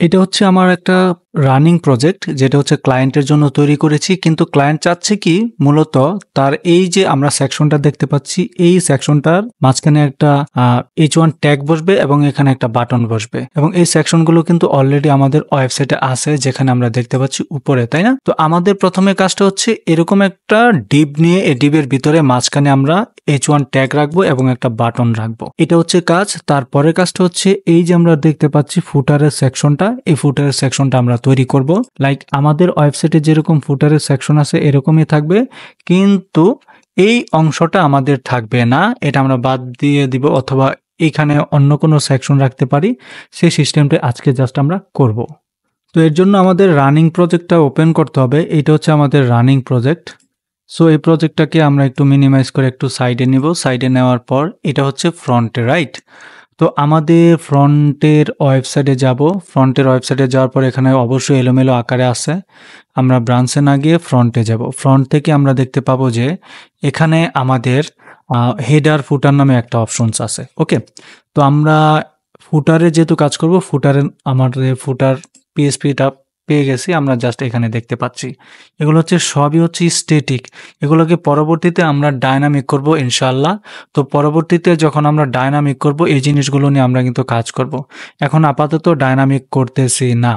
এটা হচ্ছে আমার একটা রানিং প্রজেক্ট যেটা হচ্ছে ক্লায়েন্টের জন্য তৈরি করেছি, কিন্তু ক্লায়েন্ট চাচ্ছে কি মূলত তার এই যে আমরা সেকশনটা দেখতে পাচ্ছি এই সেকশনটার মাঝখানে একটা H1 ট্যাগ বসবে এবং এখানে একটা বাটন বসবে, এবং এই সেকশনগুলো কিন্তু অলরেডি আমাদের ওয়েবসাইটে আছে যেখানে আমরা দেখতে পাচ্ছি উপরে, তাই না? তো আমাদের প্রথমে কাজটা হচ্ছে এরকম একটা ডিপ নিয়ে এই ডিপের ভিতরে মাঝখানে আমরা H1 ট্যাগ রাখবো এবং একটা বাটন রাখবো। এটা হচ্ছে কাজ। তারপরের কাজটা হচ্ছে এই যে আমরা দেখতে পাচ্ছি ফুটারের সেকশনটা, এই ফুটারের সেকশনটা আমরা তৈরি করব। লাইক আমাদের ওয়েবসাইটে যেরকম ফুটারের সেকশন আছে এরকমই থাকবে, কিন্তু এই অংশটা আমাদের থাকবে না, এটা আমরা বাদ দিয়ে দিব অথবা এখানে অন্য কোনো সেকশন রাখতে পারি। সেই সিস্টেমটা আজকে জাস্ট আমরা করব। তো এর জন্য আমাদের রানিং প্রজেক্টটা ওপেন করতে হবে। এটা হচ্ছে আমাদের রানিং প্রজেক্ট। সো এই প্রজেক্টটাকে আমরা একটু মিনিমাইজ করে একটু সাইডে নিব। সাইডে নেওয়ার পর এটা হচ্ছে ফ্রন্টে, রাইট? তো আমাদের ফ্রন্টের ওয়েবসাইটে যাব। ফ্রন্টের ওয়েবসাইটে যাওয়ার পর এখানে অবশ্যই এলোমেলো আকারে আছে। আমরা ব্রাঞ্চে না গিয়ে ফ্রন্টে যাব। ফ্রন্ট থেকে আমরা দেখতে পাবো যে এখানে আমাদের হেডার ফুটার নামে একটা অপশনস আছে। ওকে, তো আমরা ফুটারে যেহেতু কাজ করব, ফুটারে আমাদের ফুটার পিএসপিটা পেয়ে গেছি, আমরা জাস্ট এখানে দেখতে পাচ্ছি। এগুলো হচ্ছে সবই হচ্ছে স্ট্যাটিক, এগুলোকে পরবর্তীতে আমরা ডায়নামিক করব ইনশাআল্লাহ। তো পরবর্তীতে যখন আমরা ডায়নামিক করব এই জিনিসগুলো নিয়ে আমরা কিন্তু কাজ করব। এখন আপাতত ডায়নামিক করতেছি না।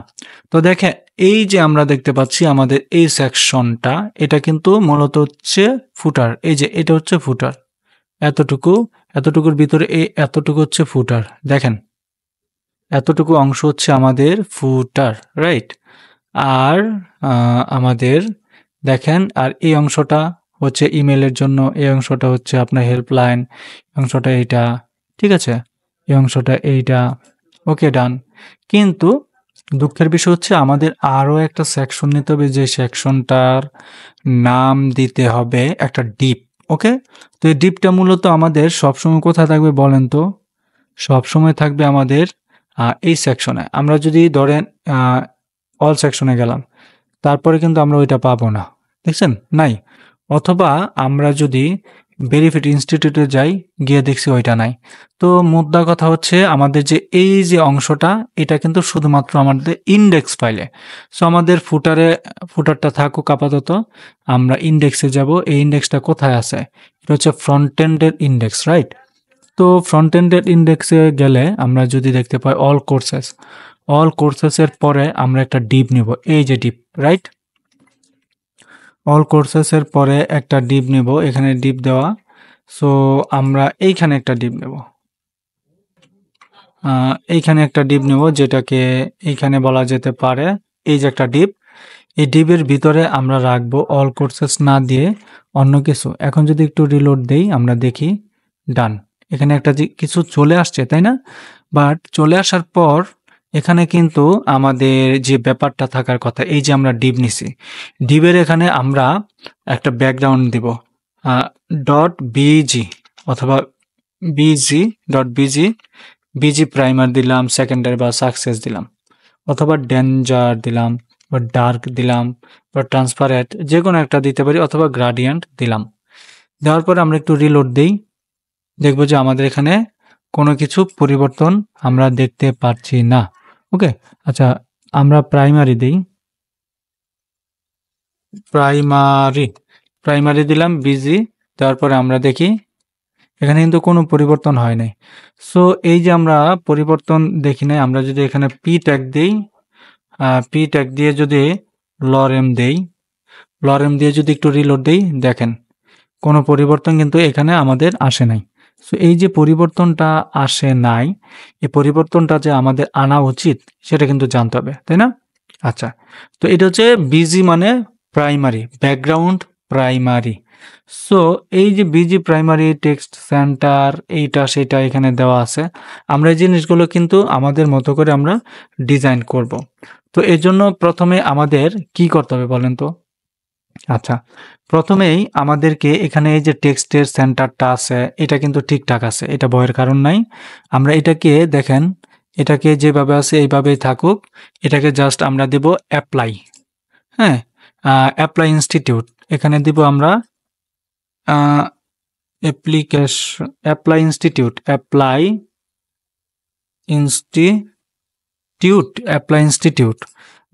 তো দেখে এই যে আমরা দেখতে পাচ্ছি আমাদের এই সেকশনটা, এটা কিন্তু মূলত হচ্ছে ফুটার। এই যে এটা হচ্ছে ফুটার, এতটুকুর ভিতরে এই এতটুকু হচ্ছে ফুটার। দেখেন এতটুকু অংশ হচ্ছে আমাদের ফুটার, রাইট? আর আমাদের দেখেন, আর এই অংশটা হচ্ছে ইমেলের জন্য, এই অংশটা হচ্ছে আপনার হেল্পলাইন, অংশটা এইটা, ঠিক আছে? এই অংশটা এইটা, ওকে ডান। কিন্তু দুঃখের বিষয় হচ্ছে আমাদের আরও একটা সেকশন নিতে হবে, যে সেকশনটার নাম দিতে হবে একটা ডিপ। ওকে, তো এই ডিপটা মূলত আমাদের সবসময় কোথায় থাকবে বলেন তো? সবসময় থাকবে আমাদের এই সেকশনে। আমরা যদি ধরেন অল সেকশনে গেলাম, তারপরে কিন্তু আমরা ওইটা পাবো না, দেখছেন? নাই। অথবা আমরা যদি বেনিফিট ইনস্টিটিউটে যাই, গিয়ে দেখছি ওইটা নাই। তো মুদ্রা কথা হচ্ছে আমাদের যে এই যে অংশটা, এটা কিন্তু শুধুমাত্র আমাদের ইন্ডেক্স ফাইলে। সো আমাদের ফুটারটা থাকুক আপাতত। আমরা ইন্ডেক্সে যাব। এই ইন্ডেক্সটা কোথায় আছে? এটা হচ্ছে ফ্রন্ট এন্ডের ইন্ডেক্স, রাইট? তো ফ্রন্ট এন্ডের ইন্ডেক্সে গেলে আমরা যদি দেখতে পাই অল কোর্সেসের পরে আমরা একটা ডিপ নিব, এই যে ডিপ, রাইট? অল কোর্সেসের পরে একটা ডিপ নিব, এখানে ডিপ দেওয়া। সো আমরা এইখানে একটা ডিপ নেব, এইখানে একটা ডিপ নেব, যেটাকে এইখানে বলা যেতে পারে এই যে একটা ডিপ। এই ডিপের ভিতরে আমরা রাখবো অল কোর্সেস না দিয়ে অন্য কিছু। এখন যদি একটু রিলোড দেই আমরা দেখি, ডান, এখানে একটা কিছু চলে আসছে, তাই না? বাট চলে আসার পর এখানে কিন্তু আমাদের যে ব্যাপারটা থাকার কথা, এই যে আমরা ডিপ নিছি, ডিপের এখানে আমরা একটা ব্যাকগ্রাউন্ড দিব, ডট বিজি অথবা বিজি প্রাইমার দিলাম, সেকেন্ডারি বা সাকসেস দিলাম, অথবা ডেঞ্জার দিলাম, বা ডার্ক দিলাম, বা ট্রান্সপারেন্ট, যে কোনো একটা দিতে পারি, অথবা গ্রাডিয়েন্ট দিলাম। দেওয়ার পরে আমরা একটু রিলোড দেই, দেখবো যে আমাদের এখানে কোনো কিছু পরিবর্তন আমরা দেখতে পাচ্ছি না। ওকে, আচ্ছা, আমরা প্রাইমারি দিই, প্রাইমারি দিলাম বিজি। দেওয়ার পরে আমরা দেখি এখানে কিন্তু কোনো পরিবর্তন হয় নাই। সো এই যে আমরা পরিবর্তন দেখি নাই, আমরা যদি এখানে পি ট্যাগ দিই, পি ট্যাগ দিয়ে যদি লরেম দিয়ে যদি একটু রিলোড দেই, দেখেন কোনো পরিবর্তন কিন্তু এখানে আমাদের আসে নাই। সো এই যে পরিবর্তনটা আসে নাই, এই পরিবর্তনটা যে আমাদের আনা উচিত সেটা কিন্তু জানতে হবে, তাই না? আচ্ছা, তো এটা হচ্ছে বিজি মানে প্রাইমারি, ব্যাকগ্রাউন্ড প্রাইমারি। সো এই যে বিজি প্রাইমারি টেক্সট সেন্টার, এইটা সেটা এখানে দেওয়া আছে। আমরা এই জিনিসগুলো কিন্তু আমাদের মতো করে আমরা ডিজাইন করব। তো এর জন্য প্রথমে আমাদের কি করতে হবে বলেন তো? আচ্ছা, প্রথমেই আমাদেরকে এখানে এই যে টেক্সটের সেন্টারটা আছে, এটা কিন্তু ঠিকঠাক আছে, এটা ভয়ের কারণ নাই। আমরা এটাকে দেখেন, এটাকে যেভাবে আছে এইভাবেই থাকুক। এটাকে জাস্ট আমরা দেব অ্যাপ্লাই। হ্যাঁ, অ্যাপ্লাই ইনস্টিটিউট, এখানে দিব আমরা অ্যাপ্লাই ইনস্টিটিউট, টিউট অ্যাপ্লাই ইনস্টিটিউট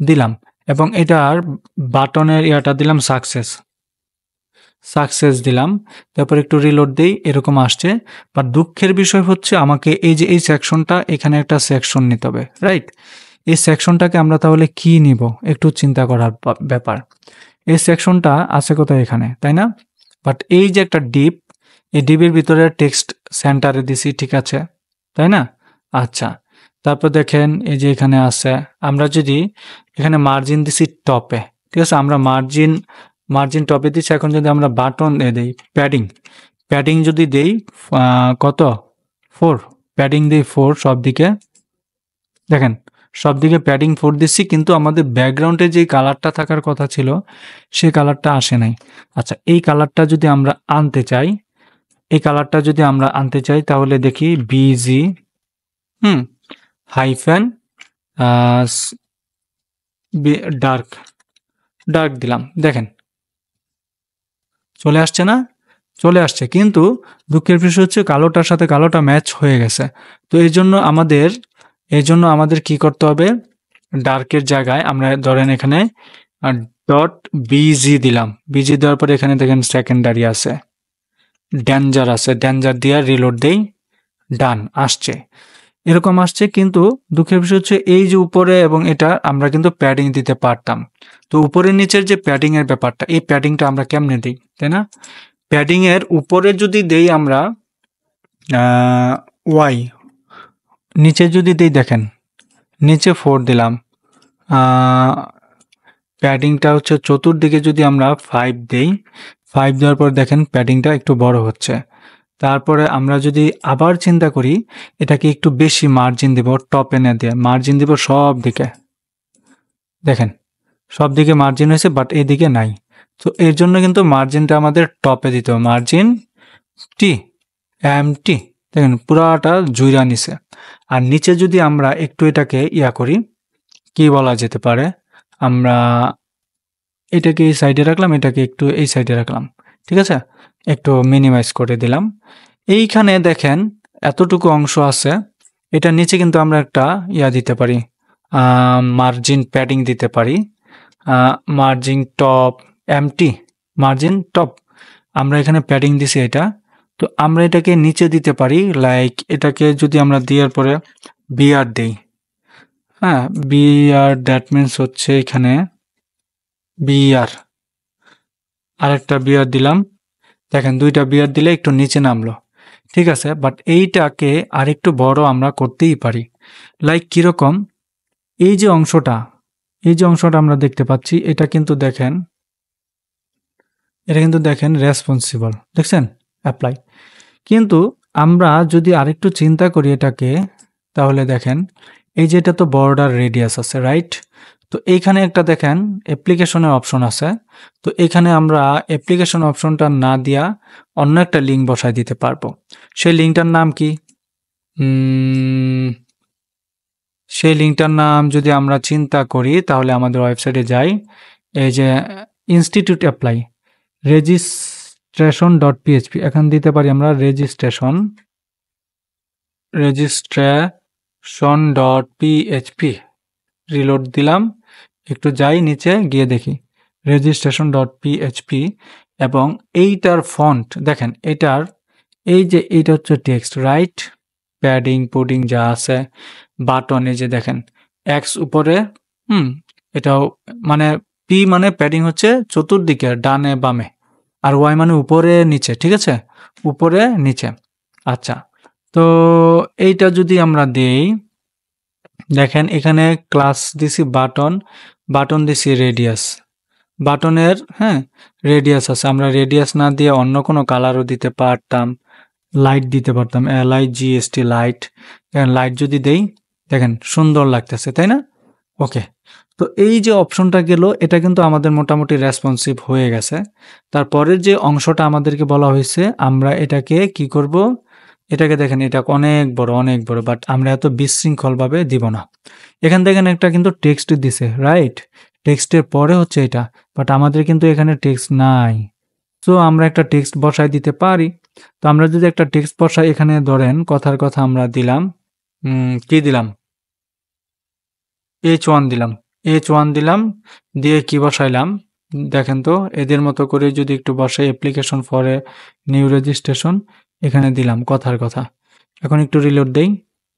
দিলাম এবং এটার বাটনের ইয়াটা দিলাম সাকসেস দিলাম। তারপর একটু রিলোড দেই, এরকম আসছে। বাট দুঃখের বিষয় হচ্ছে আমাকে এই যে এই সেকশনটা, এখানে একটা সেকশন নিতে হবে, রাইট? এই সেকশনটাকে আমরা তাহলে কি নিব, একটু চিন্তা করার ব্যাপার। এই সেকশনটা আছে কোথায়, এখানে, তাই না? বাট এই যে একটা ডিপ, এই ডিপের ভিতরে টেক্সট সেন্টারে দিছি, ঠিক আছে, তাই না? আচ্ছা, তারপর দেখেন এই যে এখানে আছে, আমরা যদি এখানে মার্জিন দিছি টপে, ঠিক আছে, আমরা মার্জিন টপে দিচ্ছি। এখন যদি আমরা বাটন দেই প্যাডিং যদি দেই কত 4, প্যাডিং দিই 4 সব দিকে, দেখেন সব দিকে প্যাডিং 4 দিচ্ছি, কিন্তু আমাদের ব্যাকগ্রাউন্ডে যে কালারটা থাকার কথা ছিল সেই কালারটা আসে নাই। আচ্ছা, এই কালারটা যদি আমরা আনতে চাই তাহলে দেখি বিজি হাইফেন ডার্ক দিলাম, দেখেন চলে আসছে না? চলে আসছে, কিন্তু দুঃখের বিষয় হচ্ছে কালোটার সাথে কালোটা ম্যাচ হয়ে গেছে। তো এই জন্য আমাদের কি করতে হবে, ডার্কের জায়গায় আমরা ধরেন এখানে ডট বিজি দিলাম, বিজি দেওয়ার পরে এখানে দেখেন সেকেন্ডারি আছে, ডেঞ্জার দিয়ে রিলোড দেই, ডান আসছে, এরকম আসছে। কিন্তু দুঃখের বিষয় হচ্ছে এই যে উপরে এবং এটা আমরা কিন্তু প্যাডিং দিতে পারতাম। তো উপরের নিচের যে প্যাডিং এর ব্যাপারটা, এই প্যাডিংটা আমরা কেমনে দিই, তাই না? প্যাডিং এর উপরে যদি দেই আমরা ওয়াই, নিচে যদি দেই দেখেন নিচে 4 দিলাম, প্যাডিংটা হচ্ছে চতুর্দিকে যদি আমরা 5 দেই, 5 দেওয়ার পর দেখেন প্যাডিংটা একটু বড় হচ্ছে। তারপরে আমরা যদি আবার চিন্তা করি, এটাকে একটু বেশি মার্জিন দিব, টপ এনে দিয়ে মার্জিন দিব সব দিকে, দেখেন সব দিকে মার্জিন হয়েছে, বাট এদিকে নাই। তো এর জন্য কিন্তু মার্জিনটা আমাদের টপে দিতে হবে, মার্জিন টি, দেখেন পুরাটা জুইরা নিছে। আর নিচে যদি আমরা একটু এটাকে করি, কি বলা যেতে পারে, আমরা এটাকে এই সাইডে রাখলাম, এটাকে একটু এই সাইডে রাখলাম, ঠিক আছে, একটু মিনিমাইজ করে দিলাম। এইখানে দেখেন এতটুকু অংশ আছে, এটা নিচে কিন্তু আমরা একটা দিতে পারি, মার্জিন প্যাডিং দিতে পারি, মার্জিন টপ মার্জিন টপ, আমরা এখানে প্যাডিং দিছি এটা। তো আমরা এটাকে নিচে দিতে পারি, লাইক এটাকে যদি আমরা দেওয়ার পরে বিআর দেই, হ্যাঁ বিআর, দ্যাট মিনস হচ্ছে এখানে বিআর, আরেকটা বিআর দিলাম, দেখেন দুইটা বিআর দিলে একটু নিচে নামলো, ঠিক আছে। বাট এইটাকে আরেকটু বড় আমরা করতেই পারি, লাইক কিরকম, এই যে অংশটা আমরা দেখতে পাচ্ছি, এটা কিন্তু দেখেন রেসপন্সিবল, দেখছেন, অ্যাপ্লাই। কিন্তু আমরা যদি আরেকটু চিন্তা করি এটাকে, তাহলে দেখেন এই যে এটা তো বর্ডার রেডিয়াস আছে, রাইট? তো এইখানে একটা দেখেন অ্যাপ্লিকেশনের অপশন আছে। তো এখানে আমরা অ্যাপ্লিকেশন অপশনটা না দিয়া অন্য একটা লিঙ্ক বসায় দিতে পারবো। সেই লিঙ্কটার নাম কি? সেই লিঙ্কটার নাম যদি আমরা চিন্তা করি, তাহলে আমাদের ওয়েবসাইটে যাই, এই যে ইনস্টিটিউট অ্যাপ্লাই registration.php, এখান দিতে পারি আমরা registration.php, রিলোড দিলাম, একটু যাই নিচে গিয়ে দেখি registration.php, এবং এইটার ফন্ট দেখেন, এইটা হচ্ছে টেক্সট, রাইট? প্যাডিং পুডিং যা আছে, বাটন এই যে দেখেন এক্স উপরে, এটাও মানে পি মানে প্যাডিং হচ্ছে চতুর্দিকে ডানে বামে, আর ওয়াই মানে উপরে নিচে, ঠিক আছে, উপরে নিচে। আচ্ছা, তো এইটা যদি আমরা দেই, দেখেন এখানে ক্লাস দিছি বাটন দিছি রেডিয়াস, বাটনের রেডিয়াস আছে, আমরা রেডিয়াস না দিয়ে অন্য কোনো কালারও দিতে পারতাম, লাইট দিতে পারতাম, LIGST লাইট, লাইট যদি দেই দেখেন সুন্দর লাগতেছে, তাই না? ওকে, তো এই যে অপশনটা গেল, এটা কিন্তু আমাদের মোটামুটি রেসপন্সিভ হয়ে গেছে। তারপরের যে অংশটা আমাদেরকে বলা হয়েছে, আমরা এটাকে কি করব, এটাকে দেখেন এটা অনেক বড়, বাট আমরা এত বিশৃঙ্খলভাবে দিব না। এখান দেখেন একটা কিন্তু টেক্সট দিছে, রাইট? টেক্সটের পরে হচ্ছে এটা, বাট আমাদের কিন্তু এখানে টেক্সট নাই। সো আমরা একটা টেক্সট বসাই দিতে পারি। তো আমরা যদি একটা টেক্সট বসাই, এখানে ধরেন কথার কথা আমরা দিলাম, কি দিলাম, H1 দিলাম, H1 দিলাম, দিয়ে কি বসাইলাম দেখেন তো, এদের মতো করে যদি একটু বসাই application for a new registration, এখানে দিলাম কথার কথা। এখন একটু রিলোড দেই,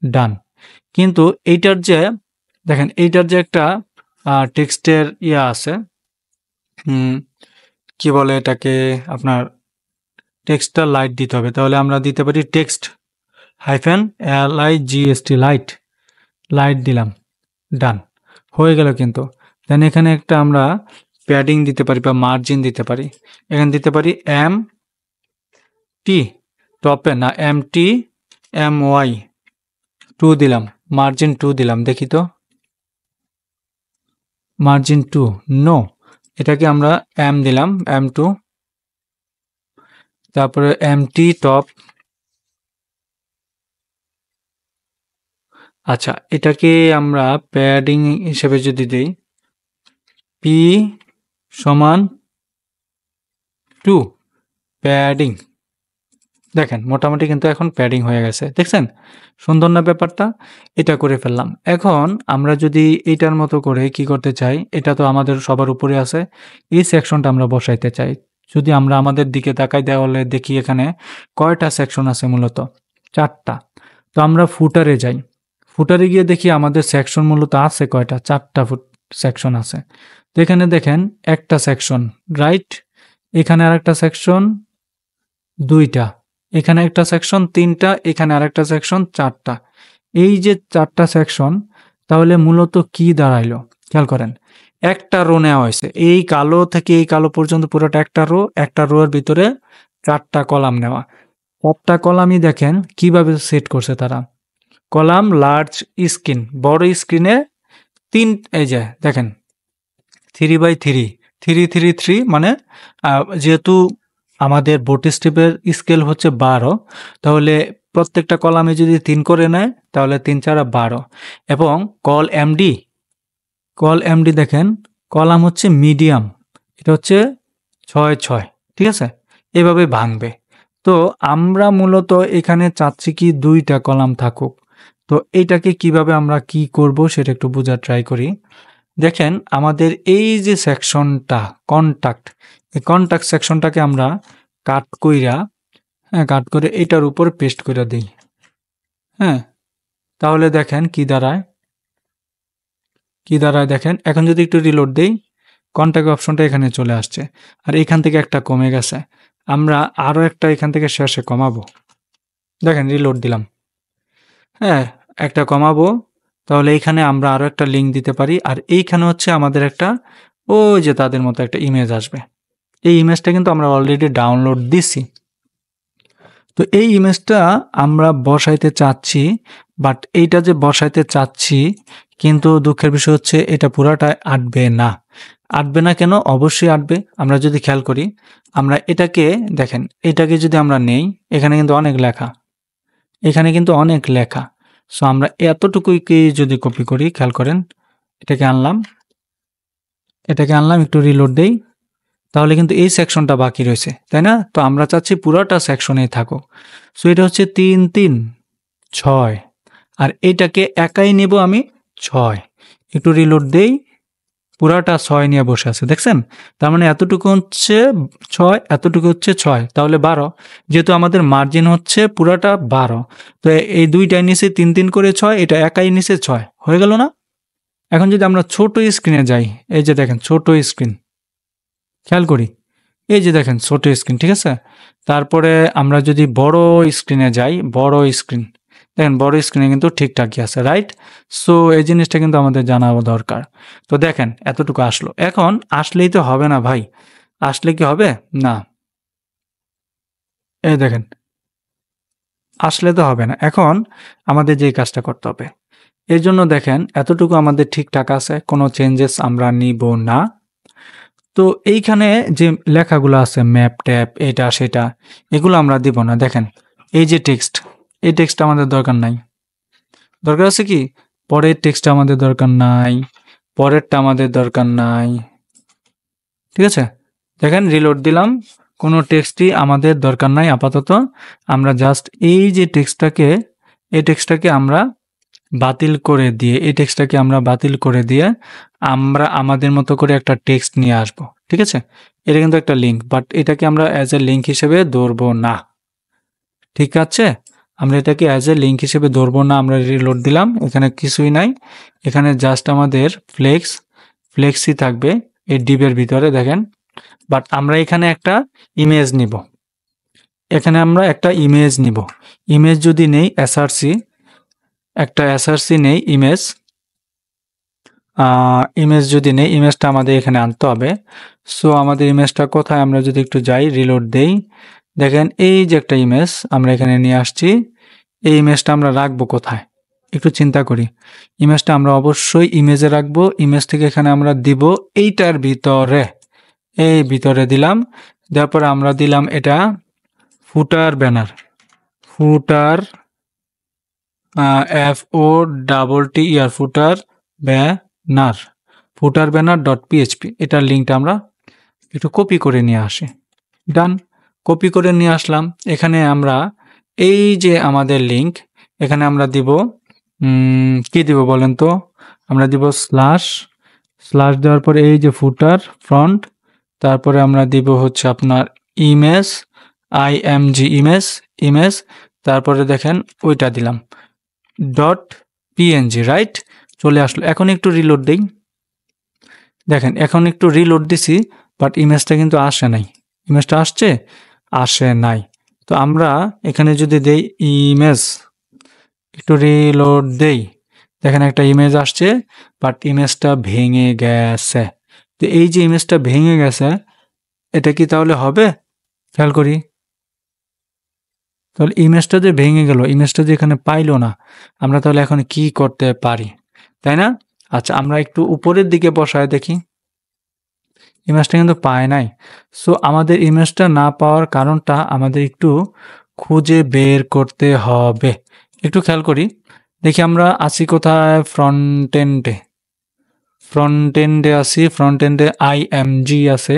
ডান। কিন্তু এইটার যে দেখেন, এইটার যে একটা টেক্সটের ইয়া আছে, কি বলে এটাকে, আপনার টেক্সটটা লাইট দিতে হবে। তাহলে আমরা দিতে পারি টেক্সট -LIGST লাইট, লাইট দিলাম, ডান হয়ে গেল। কিন্তু দেন এখানে একটা আমরা প্যাডিং দিতে পারি বা মার্জিন দিতে পারি। এখানে দিতে পারি MT, টপে না, MY 2 দিলাম, মার্জিন 2 দিলাম, দেখি তো মার্জিন 2 নো, এটাকে আমরা M দিলাম, M2, তারপরে MT টপ। আচ্ছা, এটাকে আমরা প্যাডিং হিসেবে যদি দিই P সমান 2 প্যাডিং, দেখেন মোটামুটি কিন্তু এখন প্যাডিং হয়ে গেছে, দেখছেন সুন্দর না ব্যাপারটা? এটা করে ফেললাম। এখন আমরা যদি এইটার মতো করে কি করতে চাই, এটা তো আমাদের সবার উপরে আছে, এই সেকশনটা আমরা বসাইতে চাই। যদি আমরা আমাদের দিকে তাকাই তাহলে দেখি এখানে কয়টা সেকশন আছে, মূলত 4টা। তো আমরা ফুটারে যাই, ফুটারে গিয়ে দেখি আমাদের সেকশন মূলত আছে কয়টা, 4টা সেকশন আছে। তো এখানে দেখেন একটা সেকশন, রাইট, এখানে আরেকটা সেকশন 2টা, এখানে একটা সেকশন 3টা, এখানে আরেকটা সেকশন 4টা। এই যে 4টা সেকশন, তাহলে মূলত কি দাঁড়াইলো খেয়াল করেন, একটা রো নেওয়া হয়েছে, এই কালো থেকে এই কালো পর্যন্ত পুরোটা একটা রো, একটা রো এর ভিতরে 4টা কলাম নেওয়া। 4টা কলামই দেখেন কিভাবে সেট করছে তারা, কলাম লার্জ স্ক্রিন, বড় স্ক্রিনে 3, এই যে দেখেন 3x3, 3 মানে যেহেতু আমাদের বোট স্ট্রিপের স্কেল হচ্ছে 12, তাহলে প্রত্যেকটা কলামে যদি 3 করে নেয় তাহলে 3 4 12। এবং কল এমডি দেখেন, কলাম হচ্ছে মিডিয়াম, এটা হচ্ছে 6 6, ঠিক আছে, এভাবে ভাঙবে। তো আমরা মূলত এখানে চাচ্ছি কি 2টা কলাম থাকুক। তো এইটাকে কিভাবে আমরা কি করব সেটা একটু বোঝার ট্রাই করি। দেখেন আমাদের এই যে সেকশনটা কন্টাক্ট, এই কন্টাক্ট সেকশনটাকে আমরা কাট কইরা, হ্যাঁ কাট করে এটার উপর পেস্ট করে দিই। হ্যাঁ, তাহলে দেখেন কি দাঁড়ায়, দেখেন। এখন যদি একটু রিলোড দেই, কন্টাক্ট অপশনটা এখানে চলে আসছে, আর এখান থেকে একটা কমে গেছে, আমরা আরও একটা এখান থেকে শেষে কমাবো। দেখেন রিলোড দিলাম, হ্যাঁ একটা কমাবো, তাহলে এইখানে আমরা আরও একটা লিঙ্ক দিতে পারি, আর এইখানে হচ্ছে আমাদের একটা ওই যে তাদের মতো একটা ইমেজ আসবে। এই ইমেজটা কিন্তু আমরা অলরেডি ডাউনলোড দিছি। তো এই ইমেজটা আমরা বসাইতে চাচ্ছি, বাট এইটা যে বসাইতে চাচ্ছি, কিন্তু দুঃখের বিষয় হচ্ছে এটা পুরাটা আটবে না। আটবে না কেন? অবশ্যই আটবে। আমরা যদি খেয়াল করি, আমরা এটাকে দেখেন, এটাকে যদি আমরা নেই, এখানে কিন্তু অনেক লেখা, এখানে কিন্তু অনেক লেখা। সো আমরা এতটুকুকে যদি কপি করি, খেয়াল করেন, এটাকে আনলাম, একটু রিলোড দেই, তাহলে কিন্তু এই সেকশনটা বাকি রয়েছে, তাই না? তো আমরা চাচ্ছি পুরোটা সেকশনেই থাকুক। সো এটা হচ্ছে 3 3 6, আর এটাকে একাই নেব আমি 6। একটু রিলোড দেই, পুরাটা 6 নিয়ে বসে আছে, দেখছেন? তার মানে এতটুকু হচ্ছে 6, এতটুকু হচ্ছে 6, তাহলে 12। যেহেতু আমাদের মার্জিন হচ্ছে পুরাটা 12, তো এই দুইটাই নিচে 3 3 করে 6, এটা একাই নিচে 6 হয়ে গেল না? এখন যদি আমরা ছোট স্ক্রিনে যাই, এই যে দেখেন ছোট স্ক্রিন, খেয়াল করি, এই যে দেখেন ছোট স্ক্রিন, ঠিক আছে? তারপরে আমরা যদি বড় স্ক্রিনে যাই, বড় স্ক্রিন, দেখেন বড় স্ক্রিনে কিন্তু ঠিকঠাকই আছে, রাইট? সো এই জিনিসটা কিন্তু আমাদের জানা দরকার। তো দেখেন এতটুকু আসলো, এখন আসলেই তো হবে না ভাই, আসলে কি হবে না, এই দেখেন আসলে তো হবে না। এখন আমাদের যে কাজটা করতে হবে, এর জন্য দেখেন এতটুকু আমাদের ঠিকঠাক আছে, কোনো চেঞ্জেস আমরা নিব না। তো এইখানে যে লেখাগুলো আছে, ম্যাপ ট্যাপ এটা সেটা, এগুলো আমরা দিব না। দেখেন এই যে টেক্সট, এই টেক্সট আমাদের দরকার নাই। দরকার আছে কি, পরের টেক্সট আমাদের দরকার নাই, পরেরটা আমাদের দরকার নাই, ঠিক আছে? দেখেন রিলোড দিলাম, কোনো টেক্সটই আমাদের দরকার নাই আপাতত। আমরা জাস্ট এই যে টেক্সটটাকে, এই টেক্সটটাকে আমরা বাতিল করে দিয়ে এই টেক্সটটাকে আমরা বাতিল করে দিয়ে আমরা আমাদের মতো করে একটা টেক্সট নিয়ে আসব। ঠিক আছে? এটা কিন্তু একটা লিঙ্ক, বাট এটাকে আমরা অ্যাজ এ লিঙ্ক হিসেবে ধরবো না। ঠিক আছে? আমরা এটাকে অ্যাজ এ লিঙ্ক হিসেবে ধরবো না। আমরা রিলোড দিলাম, এখানে কিছুই নাই। এখানে জাস্ট আমাদের ফ্লেক্সই থাকবে এই ডিবের ভিতরে, দেখেন। বাট আমরা এখানে একটা ইমেজ নিব। এখানে আমরা একটা ইমেজ নিব। ইমেজ যদি নেই এসআরসি, একটা এসআরসি নেই ইমেজ, ইমেজ যদি নেই, ইমেজটা আমাদের এখানে আনতে হবে। সো আমাদের ইমেজটা কোথায়, আমরা যদি একটু যাই, রিলোড দেই, দেখেন এই যে একটা ইমেজ আমরা এখানে নিয়ে আসছি। এই ইমেজটা আমরা রাখবো কোথায়, একটু চিন্তা করি। ইমেজটা আমরা অবশ্যই ইমেজে রাখবো। ইমেজ থেকে এখানে আমরা দিব এইটার ভিতরে, এই ভিতরে দিলাম। দেওয়ার পরে আমরা দিলাম এটা ফুটার ব্যানার, ফুটার FOTTER ফুটার ব্যানার, ফুটার ব্যানার .php। এটার লিঙ্কটা আমরা একটু কপি করে নিয়ে আসি। ডান, কপি করে নিয়ে আসলাম। এখানে আমরা এই যে আমাদের লিঙ্ক, এখানে আমরা দিব কি দিব বলেন তো, আমরা দিব স্ল্যাশ দেওয়ার পরে এই যে ফুটার ফ্রন্ট, তারপরে আমরা দিব হচ্ছে আপনার ইমেজ, IMG ইমেজ, তারপরে দেখেন ওইটা দিলাম .png, রাইট? চলে আসলো। এখন একটু রিলোড দেই, দেখেন এখন একটু রিলোড দিছি, বাট ইমেজটা কিন্তু আসে নাই। ইমেজটা আসে নাই। তো আমরা এখানে যদি দেই ইমেজ, একটু রিলোড দেই, দেখেন একটা ইমেজ আসছে, বাট ইমেজটা ভেঙে গেছে। তো এই যে ইমেজটা ভেঙে গেছে, এটা কি তাহলে হবে? খেয়াল করি, তাহলে ইমেজটা যে ভেঙে গেল, ইমেজটা যে এখানে পাইলো না, আমরা তাহলে এখন কি করতে পারি, তাই না? আচ্ছা, আমরা একটু উপরের দিকে বসায় দেখি, ইমেজটা কিন্তু পায় নাই। সো আমাদের ইমেজটা না পাওয়ার কারণটা আমাদের একটু খুঁজে বের করতে হবে। একটু খেয়াল করি, দেখি আমরা আছি কোথায়, ফ্রন্ট এন্ডে আছি। ফ্রন্ট এন্ডে IMG আছে,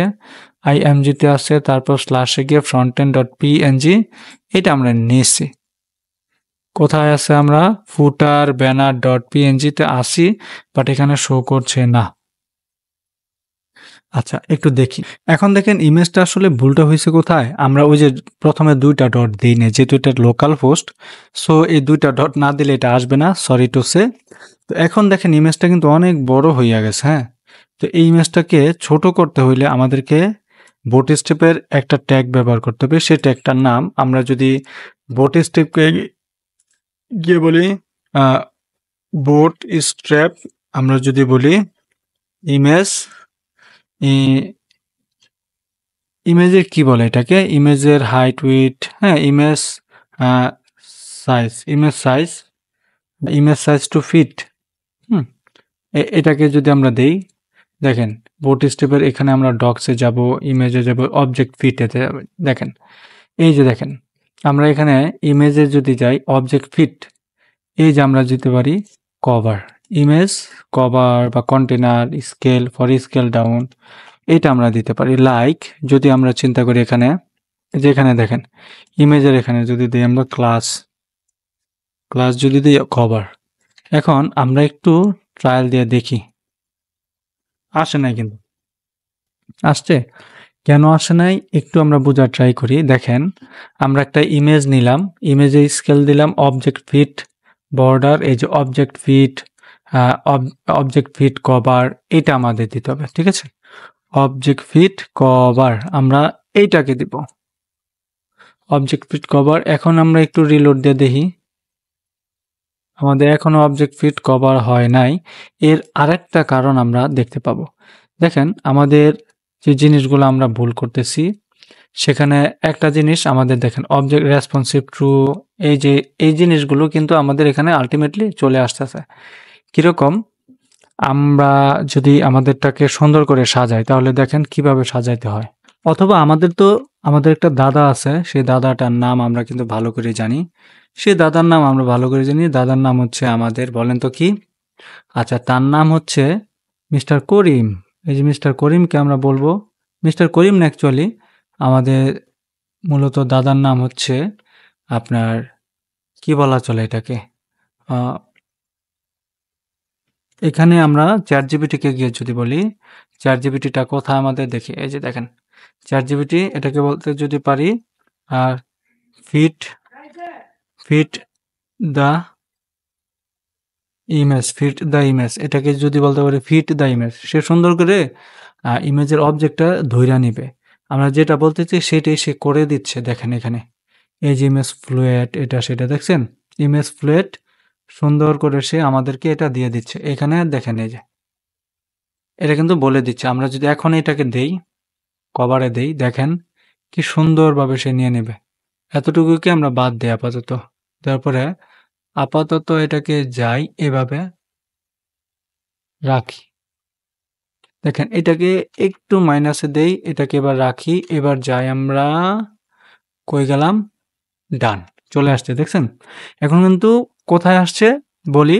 IMGতে আছে, তারপর স্ল্যাশে গিয়ে frontend.png, এটা আমরা নিয়েছি। কোথায় আছে, আমরা ফুটার ব্যানার .png-তে আসি, বাট এখানে শো করছে না। আচ্ছা, একটু দেখি। এখন দেখেন ইমেজটা আসলে ভুলটা হয়েছে কোথায়, আমরা ওই যে প্রথমে 2টা ডট দিই না, যেহেতু এটা লোকাল পোস্ট, সো এই 2টা ডট না দিলে এটা আসবে না, সরি টু সে। তো এখন দেখেন ইমেজটা কিন্তু অনেক বড় হইয়া গেছে। হ্যাঁ, তো এই ইমেজটাকে ছোট করতে হইলে আমাদেরকে বুটস্ট্র্যাপের একটা ট্যাগ ব্যবহার করতে হবে। সেই ট্যাগটার নাম আমরা যদি বুটস্ট্র্যাপকে গিয়ে বলি বুটস্ট্র্যাপ, আমরা যদি বলি ইমেজ, ইমেজের কি বলে এটাকে, ইমেজের হাইট উইডথ, হ্যাঁ, ইমেজ সাইজ টু ফিট, এটাকে যদি আমরা দেই, দেখেন বুটস্ট্র্যাপের এখানে আমরা ডক্সে যাব, ইমেজে যাব, অবজেক্ট ফিটেতে যাবে। দেখেন এই যে দেখেন, আমরা এখানে ইমেজে যদি যাই অবজেক্ট ফিট, এই যে আমরা যেতে পারি কভার, ইমেজ কভার বা container scale, for scale down, এটা আমরা দিতে পারি। লাইক যদি আমরা চিন্তা করি এখানে, যে এখানে দেখেন ইমেজের এখানে যদি দিই আমরা ক্লাস যদি দিই কভার। এখন আমরা একটু ট্রায়াল দিয়ে দেখি, আসে নাই কিন্তু, আসছে কেন আসে নাই একটু আমরা বোঝার ট্রাই করি। দেখেন আমরা একটা ইমেজ নিলাম, ইমেজে স্কেল দিলাম অবজেক্ট ফিট বর্ডার, এই যে অবজেক্ট ফিট কভার, এটা আমাদের দিতে হবে। ঠিক আছে, অবজেক্ট ফিট কভার আমরা এইটাকে দিব, অবজেক্ট ফিট কভার। এখন আমরা একটু রিলোড দিয়ে দেখি, আমাদের এখনো অবজেক্ট ফিট কভার হয় নাই। এর আরেকটা কারণ আমরা দেখতে পাবো। দেখেন আমাদের যে জিনিসগুলো আমরা ভুল করতেছি, সেখানে একটা জিনিস আমাদের দেখেন অবজেক্ট রেসপন্সিভ ট্রু, এই জিনিসগুলো কিন্তু আমাদের এখানে আলটিমেটলি চলে আসতেছে। কিরকম, আমরা যদি আমাদেরটাকে সুন্দর করে সাজাই, তাহলে দেখেন কিভাবে সাজাইতে হয়। অথবা আমাদের একটা দাদা আছে, সেই দাদাটার নাম আমরা কিন্তু ভালো করে জানি, দাদার নাম হচ্ছে আমাদের, বলেন তো কি? আচ্ছা, তার নাম হচ্ছে মিস্টার করিম। এই যে মিস্টার করিমকে আমরা বলবো, মিস্টার করিম না, অ্যাকচুয়ালি আমাদের মূলত দাদার নাম হচ্ছে আপনার, কি বলা চলে এটাকে, এখানে আমরা চ্যাট জিপিটিকে গিয়ে যদি বলি চ্যাট জিপিটিটা কোথায় আমাদের দেখি, এই যে দেখেন চ্যাট জিপিটি, এটাকে বলতে যদি পারি আর ফিট দ্য ইমেজ, এটাকে যদি বলতে পারি ফিট দ্য ইমেজ, সে সুন্দর করে ইমেজের অবজেক্টটা ধইরা নিবে। আমরা যেটা বলতেছি সেটাই সে করে দিচ্ছে। দেখেন এখানে এই যে ইমেজ ফ্লুয়েট, এটা সেটা দেখছেন, ইমেজ ফ্লুয়েট সুন্দর করে সে আমাদেরকে এটা দিয়ে দিচ্ছে। এখানে দেখেন এই যে এটা কিন্তু বলে দিচ্ছে। আমরা যদি এখন এটাকে দেই, কভারে দেই, দেখেন কি সুন্দরভাবে সে নিয়ে নেবে। এতটুকুকে আমরা বাদ দেই আপাতত। তারপরে আপাতত এটাকে যাই এভাবে রাখি। দেখেন এটাকে একটু মাইনাসে দেই, এটাকে এবার রাখি, এবার যাই আমরা কই গেলাম, ডান, চলে আসছে দেখছেন। এখন কিন্তু কোথায় আসছে বলি,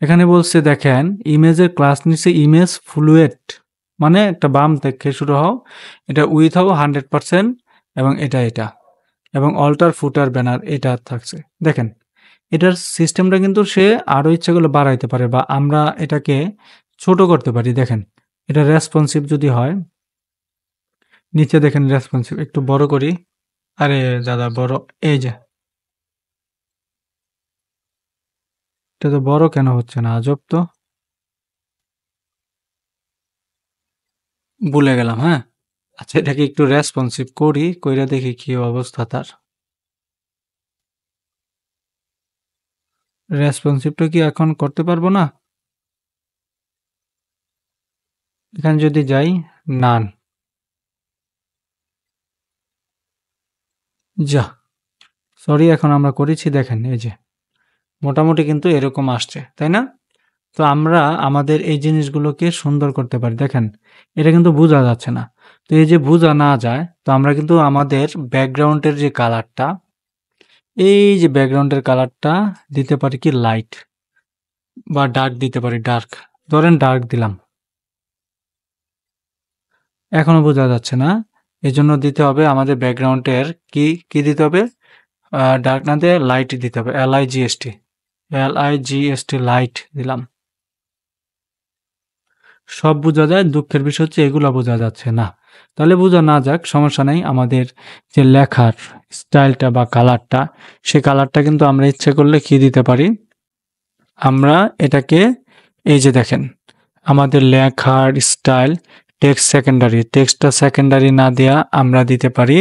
এখানে বলছে দেখেন ইমেজের ক্লাস নিচ্ছে ইমেজ ফ্লুয়েট, মানে একটা বাম থেকে শুরু হও, এটা উইথ হও 100% এবং এটা এবং অল্টার ফুটার ব্যানার এটা থাকছে। দেখেন এটার সিস্টেমটা কিন্তু সে আরও ইচ্ছা করলে বাড়াইতে পারে বা আমরা এটাকে ছোট করতে পারি। দেখেন এটা রেসপন্সিভ যদি হয়, নিচে দেখেন রেসপন্সিভ, একটু বড় করি, আরে দাদা বড়, এই যে এটা তো বড় কেন হচ্ছে না, আজব তো, ভুলে গেলাম। হ্যাঁ আচ্ছা, এটাকে একটু রেসপন্সিভ করি, কইরা দেখি কি অবস্থা তার। রেসপন্সিভটা কি এখন করতে পারবো না? এখানে যদি যাই, নান, যা, সরি, এখন আমরা করেছি, দেখেন এই যে মোটামুটি কিন্তু এরকম আসছে, তাই না? তো আমরা আমাদের এই জিনিসগুলোকে সুন্দর করতে পারি। দেখেন এটা কিন্তু বোঝা যাচ্ছে না, তো এই যে বোঝা না যায়, তো আমরা কিন্তু আমাদের ব্যাকগ্রাউন্ডের যে কালারটা, এই যে ব্যাকগ্রাউন্ডের কালারটা দিতে পারি কি লাইট বা ডার্ক দিতে পারি, ডার্ক, ধরেন ডার্ক দিলাম, এখনো বোঝা যাচ্ছে না, এই জন্য দিতে হবে আমাদের ব্যাকগ্রাউন্ডের কি দিতে হবে, ডার্ক না দিয়ে লাইট দিতে হবে, LIGST লাইট দিলাম। সব বোঝা যায়, দুঃখের বিষয় হচ্ছে এগুলো বোঝা যাচ্ছে না। তাহলে বোঝা না যাক, সমস্যা নেই। আমাদের যে লেখার স্টাইলটা বা কালারটা, সে কালারটা কিন্তু আমরা ইচ্ছে করলে কি দিতে পারি, আমরা এটাকে এই যে দেখেন আমাদের লেখার স্টাইল টেক্সটটা সেকেন্ডারি না দেয়া আমরা দিতে পারি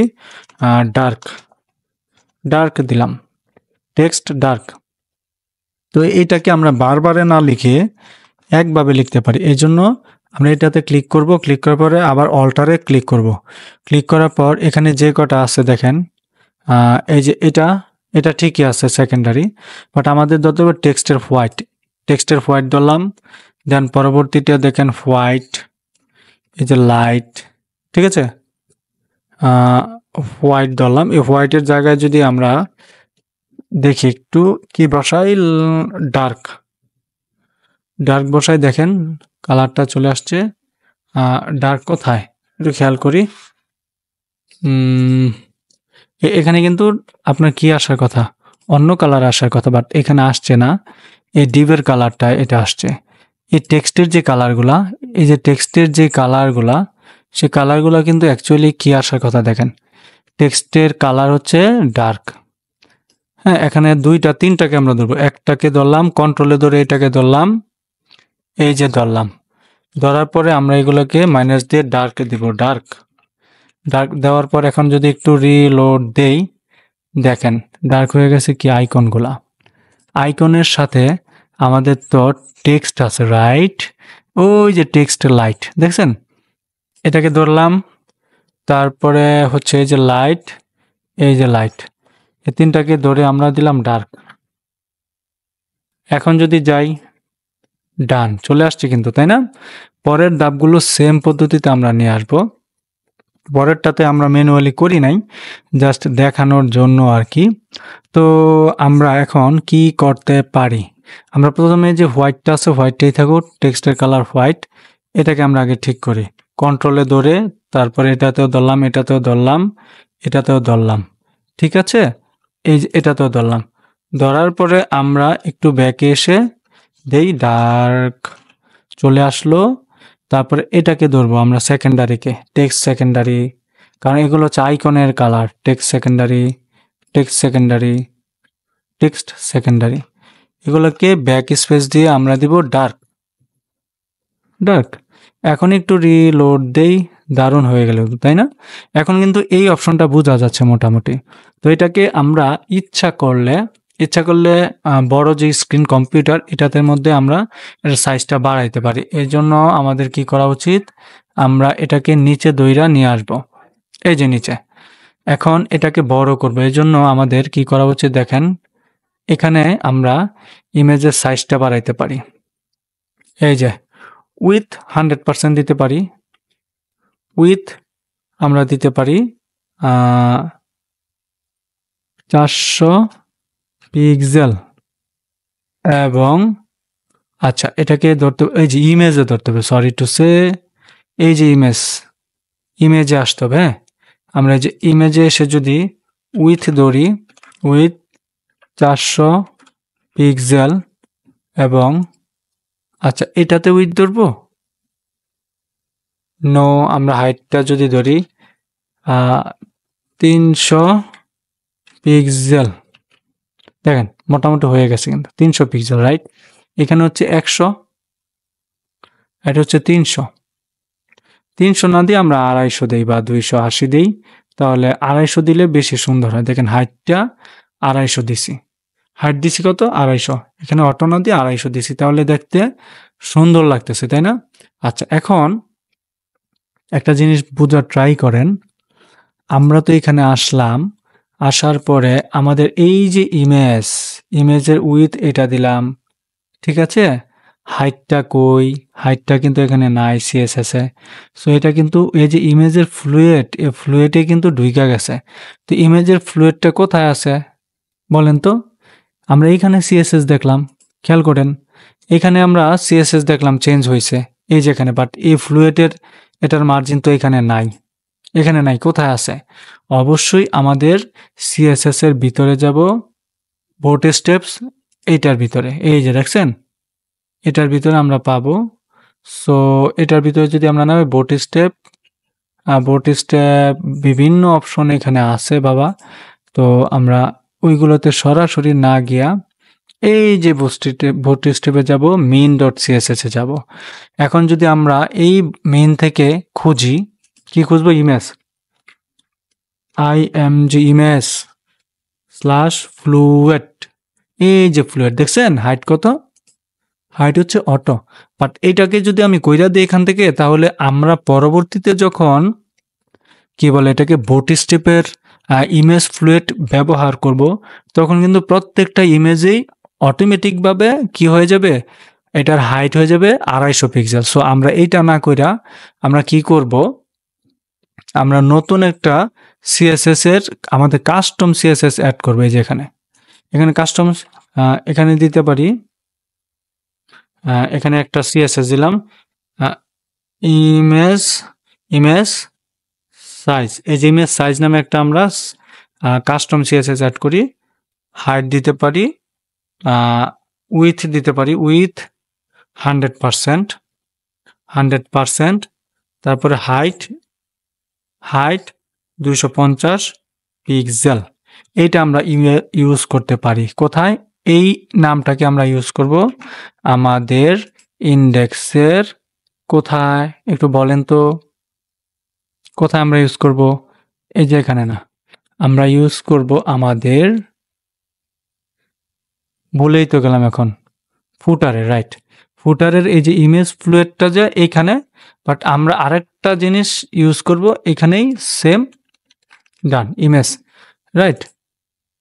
ডার্ক দিলাম, টেক্সট ডার্ক। তো এইটাকে আমরা বারবারে না লিখে একভাবে লিখতে পারি। এই জন্য আমরা এটাতে ক্লিক করব, ক্লিক করার পরে আবার অল্টারে ক্লিক করব। ক্লিক করার পর এখানে যে কটা আছে দেখেন, এই যে এটা ঠিকই আছে সেকেন্ডারি, বাট আমাদের ধরতে হবে টেক্সটের হোয়াইট ধরলাম, দেন পরবর্তীটা দেখেন হোয়াইট, এই যে লাইট, ঠিক আছে, হোয়াইট ধরলাম। এই হোয়াইটের জায়গায় যদি আমরা দেখি একটু কি বসাই, ডার্ক বসাই, দেখেন কালারটা চলে আসছে। ডার্ক কোথায় একটু খেয়াল করি, এখানে কিন্তু আপনার কি আসার কথা, অন্য কালার আসার কথা, বাট এখানে আসছে না, এই ডিভের কালারটা এটা আসছে। এই টেক্সটের যে কালারগুলা, এই যে টেক্সটের যে কালারগুলা, সে কালারগুলা কিন্তু অ্যাকচুয়ালি কি আসার কথা, দেখেন টেক্সটের কালার হচ্ছে ডার্ক। হ্যাঁ এখানে তিনটাকে আমরা ধরবো, একটাকে ধরলাম, কন্ট্রোলে ধরে এটাকে ধরলাম, এই যে ধরার পরে আমরা এগুলোকে মাইনাস দিয়ে ডার্ক দিব, ডার্ক দেওয়ার পর এখন যদি একটু রিলোড দেই, দেখেন ডার্ক হয়ে গেছে কি আইকনগুলা। আইকনের সাথে আমাদের তো টেক্সট আছে, রাইট, ওই যে টেক্সট লাইট দেখছেন, এটাকে ধরলাম, তারপরে হচ্ছে এই যে লাইট, এই যে লাইট, এই তিনটাকে ধরে আমরা দিলাম ডার্ক। এখন যদি যাই, ডান, চলে আসছে কিন্তু, তাই না? পরের ধাপগুলো সেম পদ্ধতিতে আমরা নিয়ে আসবো। পরেরটাতে আমরা ম্যানুয়ালি করি নাই, জাস্ট দেখানোর জন্য আর কি। তো আমরা এখন কি করতে পারি, আমরা প্রথমে যে হোয়াইটটা আছে হোয়াইটটাই থাকুক, টেক্সটের কালার হোয়াইট, এটাকে আমরা আগে ঠিক করি, কন্ট্রোলে ধরে, তারপরে এটাতেও ধরলাম, এটাতেও ধরলাম, এটাতেও ধরলাম, ঠিক আছে, এই যে এটাতেও ধরলাম। ধরার পরে আমরা একটু ব্যাকে এসে দেই, ডার্ক চলে আসলো। তারপরে এটাকে ধরবো আমরা সেকেন্ডারিকে, টেক্সট সেকেন্ডারি, কারণ এগুলো হচ্ছে আইকনের colour. Text secondary, text secondary, text secondary, এগুলোকে ব্যাক স্পেস দিয়ে আমরা দিব ডার্ক। ডার্ক এখন একটু রিলোড দেই, দারুণ হয়ে গেল তাই না? এখন কিন্তু এই অপশনটা বোঝা যাচ্ছে মোটামুটি। তো এটাকে আমরা ইচ্ছা করলে বড় যে স্ক্রিন কম্পিউটার এটাতে মধ্যে আমরা এর সাইজটা বাড়াইতে পারি। এই জন্য আমাদের কি করা উচিত, আমরা এটাকে নিচে দইরা নিয়ে আসব, এই যে নিচে। এখন এটাকে বড় করব, এই জন্য আমাদের কি করা উচিত দেখেন, এখানে আমরা ইমেজের সাইজটা বাড়াইতে পারি। এই যে উইথ 100% দিতে পারি, উইথ আমরা দিতে পারি 400 পিক্সেল, এবং আচ্ছা এটাকে ধরতে, এই যে ইমেজে ধরতে হবে, সরি টু সে, এই যে ইমেজে আসতে হবে। হ্যাঁ, আমরা এই যে ইমেজে এসে যদি উইথ ধরি, উইথ 400 পিক্সেল, এবং আচ্ছা এটাতে উইথ ধরবো, নো, আমরা হাইটটা যদি ধরি 300 পিক্সেল, দেখেন মোটামুটি হয়ে গেছে কিন্তু 300 পিক্সেল, রাইট? এখানে হচ্ছে 100, এটা হচ্ছে 300। 300 না দিয়ে আমরা 250 দেই বা 280 দেই, তাহলে 250 দিলে বেশি সুন্দর হয়। দেখেন হাইটটা 250 দিছি, হাইট দিছি কত, 250, এখানে অটো না দিয়ে 250 দিছি, তাহলে দেখতে সুন্দর লাগতেছে তাই না? আচ্ছা এখন একটা জিনিস বোঝার ট্রাই করেন, আমরা তো এখানে আসলাম, আসার পরে আমাদের এই যে ইমেজের উইথ এটা দিলাম, ঠিক আছে? হাইটটা কই, হাইটটা কিন্তু এখানে নাই সিএসএস এ। সো এটা কিন্তু এই যে ইমেজের ফ্লুয়েট, এই ফ্লুয়েটে কিন্তু ঢুইকা গেছে। তো ইমেজের ফ্লুয়েটটা কোথায় আছে বলেন তো? আমরা এইখানে সিএসএস দেখলাম, খেয়াল করেন, এখানে আমরা সিএসএস দেখলাম চেঞ্জ হয়েছে এই যেখানে, বাট এই ফ্লুয়েটের এটার মার্জিন তো এখানে নাই, এখানে নাই, কোথায় আছে? অবশ্যই আমাদের সিএসএস এর ভিতরে যাব, বোট স্টেপস, এইটার ভিতরে, এই যে দেখছেন এটার ভিতরে আমরা পাবো। সো এটার ভিতরে যদি আমরা নামে বোট স্টেপ, বিভিন্ন অপশন এখানে আছে বাবা। তো আমরা ওইগুলোতে সরাসরি না গিয়া এই যে বোট স্টেপে যাব, মেইন ডট সিএসএস এ যাব। এখন যদি আমরা এই মেইন থেকে খুঁজি, কি খুঁজবো, ইমেজ, ইমেজ স্ল্যাশ ফ্লুয়েট, এই যে ফ্লুয়েট দেখছেন হাইট কত, হাইট হচ্ছে অটো। বাট এটাকে যদি আমি কইরা দিই এখান থেকে, তাহলে আমরা পরবর্তীতে যখন কি বলে এটাকে বোট স্টেপের ইমেজ ফ্লুয়েট ব্যবহার করব, তখন কিন্তু প্রত্যেকটা ইমেজেই অটোমেটিকভাবে কি হয়ে যাবে, এটার হাইট হয়ে যাবে 250 পিক্সেল। সো আমরা এইটা না কইরা আমরা কি করব, আমরা নতুন একটা সিএসএস এর আমাদের কাস্টম সিএসএস অ্যাড করবো। এই যে এখানে কাস্টম, এখানে দিতে পারি, এখানে একটা সিএসএস দিলাম, ইমেজ সাইজ, এই যে ইমেজ সাইজ নামে একটা আমরা কাস্টম সিএসএস অ্যাড করি। হাইট দিতে পারি, উইথ দিতে পারি, উইথ 100%, তারপরে হাইট 250 পিক্সেল। এইটা আমরা ইউজ করতে পারি কোথায়, এই নামটাকে আমরা ইউজ করব আমাদের ইন্ডেক্সের কোথায়, একটু বলেন তো কোথায় আমরা ইউজ করব? এই যে এখানে না, আমরা ইউজ করব আমাদের, বলেই তো গেলাম এখন, ফুটারে, রাইট? ফুটারের এই যে ইমেজ ফ্লুয়েটটা যে এইখানে, বাট আমরা আরেকটা জিনিস ইউজ করব এখানেই, সেম, ডান, ইমেজ, রাইট?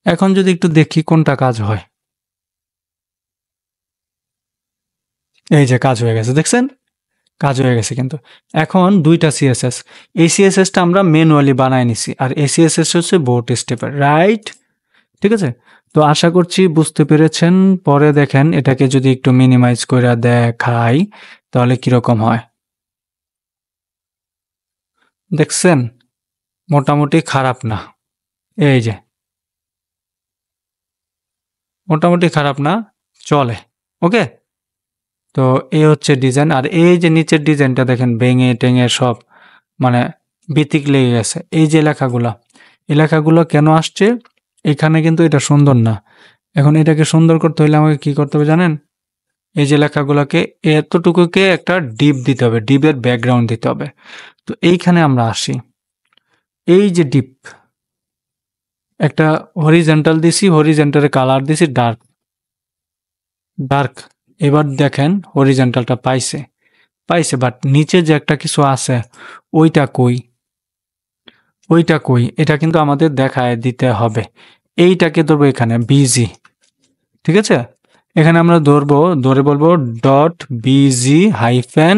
এখন যদি একটু দেখি কোনটা কাজ হয়, এই যে কাজ হয়ে গেছে, দেখছেন কাজ হয়ে গেছে। কিন্তু এখন দুইটা সিএসএস, এই সিএসএসটা আমরা ম্যানুয়ালি বানায় নিছি, আর এই সিএসএস হচ্ছে বোট স্টেপের, রাইট? ঠিক আছে, তো আশা করছি বুঝতে পেরেছেন। পরে দেখেন এটাকে যদি একটু মিনিমাইজ করে দেখাই তাহলে কিরকম হয়, দেখছেন মোটামুটি খারাপ না, এই যে মোটামুটি খারাপ না, চলে, ওকে। তো এই হচ্ছে ডিজাইন। আর এই যে নিচের ডিজাইনটা দেখেন ভেঙে টেঙে সব মানে বিতিক লেগে গেছে। এই যে লেখাগুলা, এই লেখাগুলো কেন আসছে? এখানে কিন্তু এটা সুন্দর না। এখন এটাকে সুন্দর করতে হলে আমাকে কি করতে হবে জানেন? এই যে লেখাগুলোকে এতটুকুকে একটা ডিপ দিতে হবে, ডিপের ব্যাকগ্রাউন্ড দিতে হবে। তো এইখানে আমরা আসি, এই যে ডিপ একটা হরিজেন্টাল দিছি, হরিজেন্টালের কালার দিছি ডার্ক ডার্ক। এবার দেখেন হরিজেন্টালটা পাইছে পাইছে, বাট নিচে যে একটা কিছু আছে ওইটা কই? ওইটা কই? এটা কিন্তু আমাদের দেখায় দিতে হবে। এইটাকে ধরবো এখানে বিজি, ঠিক আছে? এখানে আমরা ধরে বলবো ডট বিজি হাইফেন,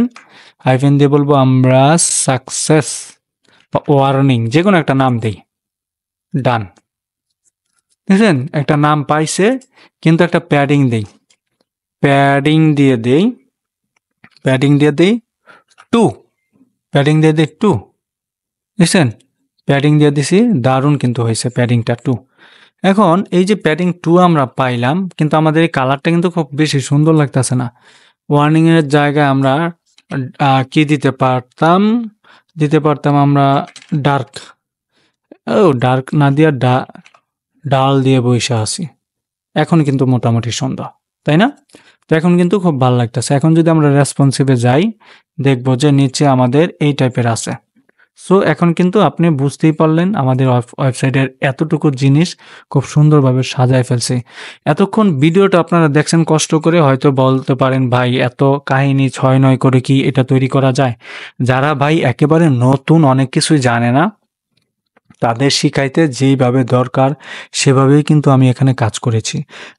হাইফেন দিয়ে বলবো আমরা সাকসেস বা ওয়ার্নিং, যে কোনো একটা নাম দেই। ডান, বুঝলেন? একটা নাম পাইছে, কিন্তু একটা প্যাডিং দেই, প্যাডিং দিয়ে দেই, প্যাডিং দিয়ে দেই 2, প্যাডিং দিয়ে দেই 2, বুঝছেন? প্যাডিং দিয়ে দিছি, দারুণ কিন্তু হয়েছে প্যাডিংটা 2। এখন এই যে প্যাডিং 2 আমরা পাইলাম, কিন্তু আমাদের এই কালারটা কিন্তু খুব বেশি সুন্দর লাগতেছে না। ওয়ার্নিং এর জায়গায় আমরা কি দিতে পারতাম? দিতে পারতাম আমরা ডার্ক। ও ডার্ক না দিয়া ডাল দিয়ে বইসা আছি। এখন কিন্তু মোটামুটি সুন্দর, তাই না? তো এখন কিন্তু খুব ভালো লাগতেছে। এখন যদি আমরা রেসপন্সিভে যাই, দেখবো যে নিচে আমাদের এই টাইপের আছে। সো এখন কিন্তু আপনি বুঝতেই পারলেন আমাদের ওয়েবসাইটের এতটুকু জিনিস খুব সুন্দরভাবে সাজায় ফেলছি। এতক্ষণ ভিডিওটা আপনারা দেখছেন কষ্ট করে, হয়তো বলতে পারেন ভাই এত কাহিনী 6-9 করে কি এটা তৈরি করা যায়? যারা ভাই একেবারে নতুন, অনেক কিছুই জানে না, তাদের শিখাইতে যেইভাবে দরকার সেভাবেই কিন্তু আমি এখানে কাজ করেছি।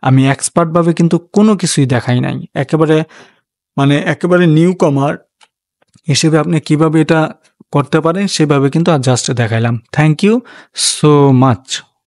আমি এক্সপার্টভাবে কিন্তু কোনো কিছুই দেখাই নাই। একেবারে একেবারে নিউ কমার হিসেবে আপনি কিভাবে এটা করতে পারেন সেভাবে কিন্তু জাস্ট দেখাইলাম। Thank you so much.